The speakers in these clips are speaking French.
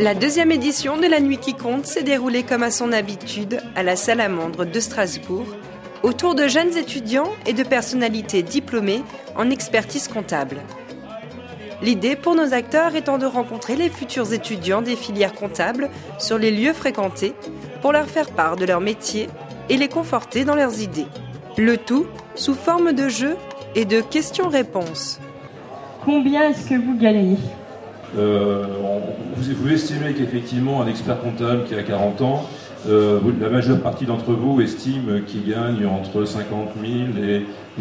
La deuxième édition de la Nuit qui compte s'est déroulée comme à son habitude à la Salamandre de Strasbourg, autour de jeunes étudiants et de personnalités diplômées en expertise comptable. L'idée pour nos acteurs étant de rencontrer les futurs étudiants des filières comptables sur les lieux fréquentés pour leur faire part de leur métier et les conforter dans leurs idées. Le tout sous forme de jeu et de questions-réponses. Combien est-ce que vous gagnez ? Vous estimez qu'effectivement un expert comptable qui a 40 ans, la majeure partie d'entre vous estime qu'il gagne entre 50 000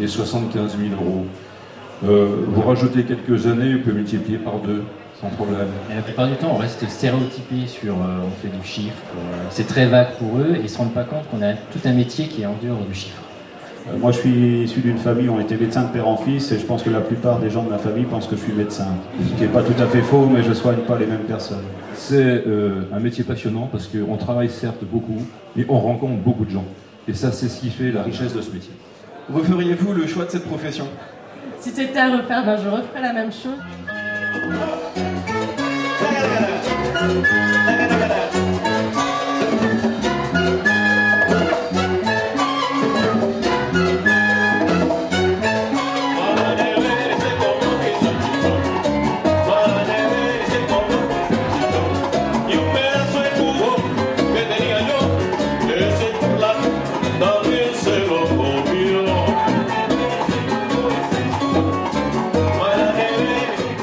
et 75 000 euros. Vous rajoutez quelques années, vous pouvez multiplier par 2, sans problème. Et la plupart du temps, on reste stéréotypé sur on fait du chiffre. C'est très vague pour eux et ils ne se rendent pas compte qu'on a tout un métier qui est en dehors du chiffre. Moi, je suis issu d'une famille où on était médecin de père en fils et je pense que la plupart des gens de ma famille pensent que je suis médecin. Ce qui n'est pas tout à fait faux, mais je ne soigne pas les mêmes personnes. C'est un métier passionnant parce qu'on travaille certes beaucoup, mais on rencontre beaucoup de gens. Et ça, c'est ce qui fait la richesse de ce métier. Referiez-vous le choix de cette profession ? Si c'était à refaire, je referais la même chose.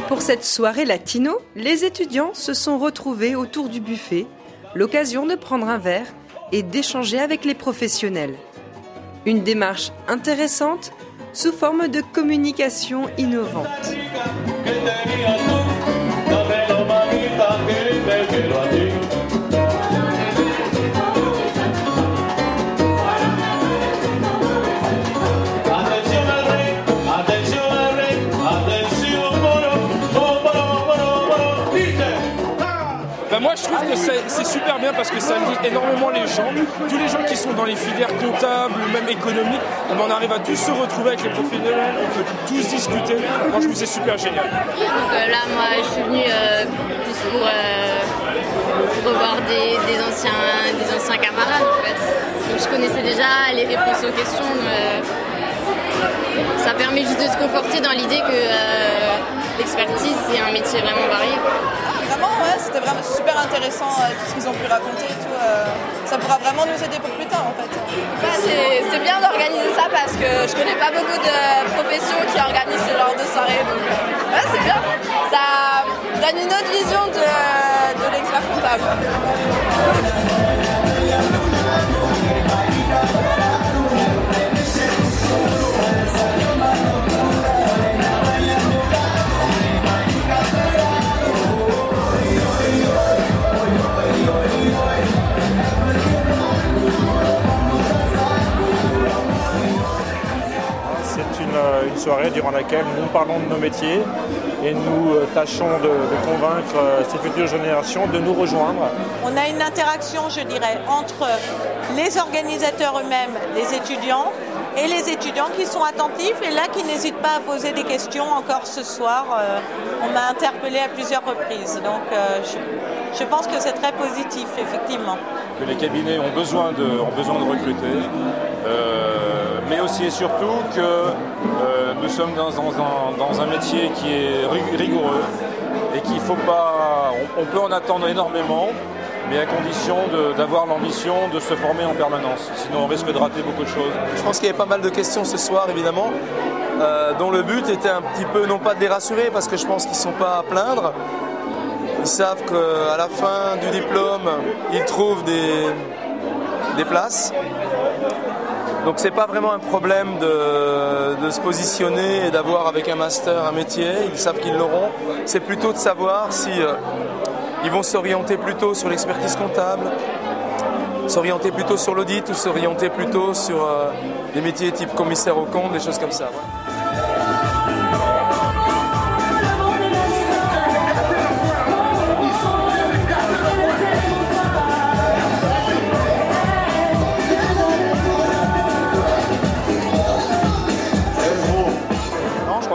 Pour cette soirée latino, les étudiants se sont retrouvés autour du buffet, l'occasion de prendre un verre et d'échanger avec les professionnels. Une démarche intéressante sous forme de communication innovante. Moi je trouve que c'est super bien parce que ça lie énormément les gens, tous les gens qui sont dans les filières comptables ou même économiques, on arrive à tous se retrouver avec les professionnels, on peut tous discuter, moi je trouve que c'est super génial. Donc là moi je suis venue plus pour revoir des anciens camarades en fait. Donc je connaissais déjà les réponses aux questions, ça permet juste de se conforter dans l'idée que l'expertise c'est un métier vraiment varié. Vraiment, ouais, c'était vraiment super intéressant tout ce qu'ils ont pu raconter et tout. Ça pourra vraiment nous aider pour plus tard en fait. Ouais, c'est bien d'organiser ça parce que je connais pas beaucoup de professions qui organisent ce genre de soirée. Donc ouais, c'est bien. Ça donne une autre vision de l'expert comptable. Une soirée durant laquelle nous parlons de nos métiers et nous tâchons de convaincre ces futures générations de nous rejoindre. On a une interaction, je dirais, entre les organisateurs eux-mêmes, les étudiants, et les étudiants qui sont attentifs et là qui n'hésitent pas à poser des questions. Encore ce soir, on m'a interpellé à plusieurs reprises. Donc je pense que c'est très positif, effectivement. Que les cabinets ont besoin de recruter. Mais aussi et surtout que nous sommes dans un métier qui est rigoureux et qu'il faut pas. On peut en attendre énormément, mais à condition d'avoir l'ambition de se former en permanence. Sinon, on risque de rater beaucoup de choses. Je pense qu'il y avait pas mal de questions ce soir, évidemment, dont le but était un petit peu, non pas de les rassurer, parce que je pense qu'ils ne sont pas à plaindre. Ils savent qu'à la fin du diplôme, ils trouvent des places. Donc c'est pas vraiment un problème de se positionner et d'avoir avec un master un métier, ils savent qu'ils l'auront. C'est plutôt de savoir si ils vont s'orienter plutôt sur l'expertise comptable, s'orienter plutôt sur l'audit ou s'orienter plutôt sur des métiers type commissaire aux comptes, des choses comme ça. Ouais.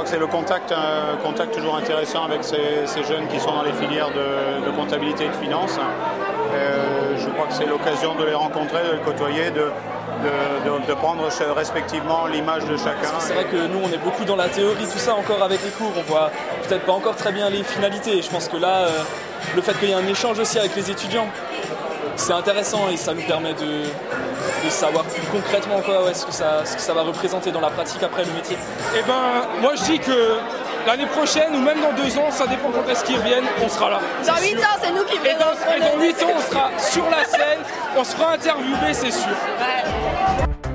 C'est le contact toujours intéressant. intéressant avec ces jeunes qui sont dans les filières de comptabilité et de finance. Je crois que c'est l'occasion de les rencontrer, de les côtoyer, de prendre respectivement l'image de chacun. C'est vrai que nous on est beaucoup dans la théorie, tout ça encore avec les cours, on voit peut-être pas encore très bien les finalités. Et je pense que là, le fait qu'il y ait un échange aussi avec les étudiants, c'est intéressant et ça nous permet de savoir plus concrètement ce que ça va représenter dans la pratique après le métier. Eh ben, moi je dis que l'année prochaine ou même dans 2 ans, ça dépend quand est-ce qu'ils reviennent, on sera là. Dans 8 ans, c'est nous qui viendrons. Et dans 8 ans, on sera sur la scène, on sera interviewé, c'est sûr. Ouais.